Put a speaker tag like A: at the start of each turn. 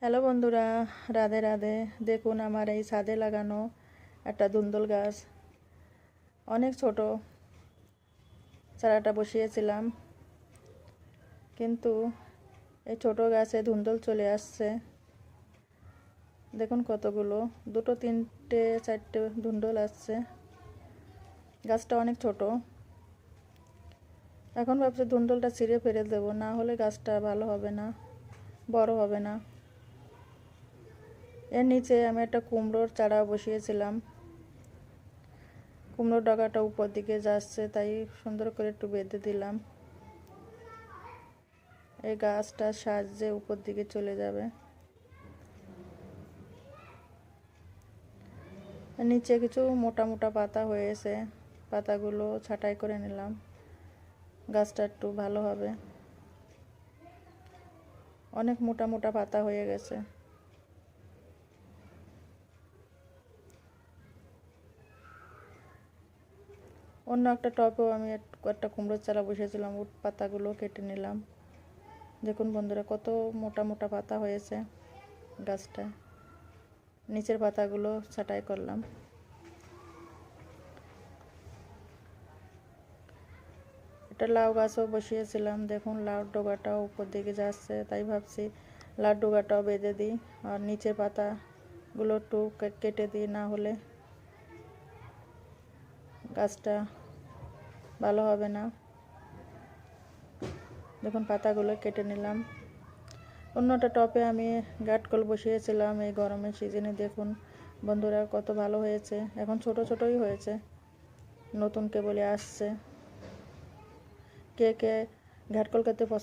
A: Hello বন্ধুরা, রাধে রাধে। দেখুন আমার এই ছাদে লাগানো একটা ধুন্দুল গাছ। অনেক ছোট চারাটা বসিয়েছিলাম, কিন্তু এই ছোট গাছে ধুন্দুল চলে আসছে। দেখুন কতগুলো, দুটো তিনটে চারটে ধুন্দুল আসছে। গাছটা অনেক ছোট। এখন ভাবছি ধুন্দুলটা ছিঁড়ে ফেলে দেবো, না হলে গাছটা ভালো হবে না, বড় হবে না। এর নিচে আমি একটা কুমড়োর চারা বসিয়েছিলাম। কুমড়োর ডগাটা উপর দিকে যাচ্ছে, তাই সুন্দর করে একটু বেঁধে দিলাম। এই গাছটা সাহায্যে উপর দিকে চলে যাবে। নিচে কিছু মোটা মোটা পাতা হয়েছে, পাতাগুলো ছাঁটাই করে নিলাম, গাছটা একটু ভালো হবে। অনেক মোটা মোটা পাতা হয়ে গেছে। অন্য একটা টবেও আমি একটা কুমড়োর চারা বসিয়েছিলাম, পাতাগুলো কেটে নিলাম। দেখুন বন্ধুরা, কত মোটা মোটা পাতা হয়েছে গাছটা। নিচের পাতাগুলো ছাঁটাই করলাম। একটা লাউ গাছও বসিয়েছিলাম, দেখুন লাউর ডগাটাও উপর দিকে যাচ্ছে, তাই ভাবছি লাউর ডগাটাও বেঁধে দিই আর নিচের পাতাগুলো একটু কেটে দিই, না হলে গাছটা ভালো হবে না। দেখুন পাতাগুলো কেটে নিলাম। অন্যটা টপে আমি গাঁটকল বসিয়েছিলাম এই গরমের সিজনে। দেখুন বন্ধুরা কত ভালো হয়েছে, এখন ছোট ছোটই হয়েছে, নতুন কেবলই আসছে। কে কে ঘাটকল খেতে পছন্দ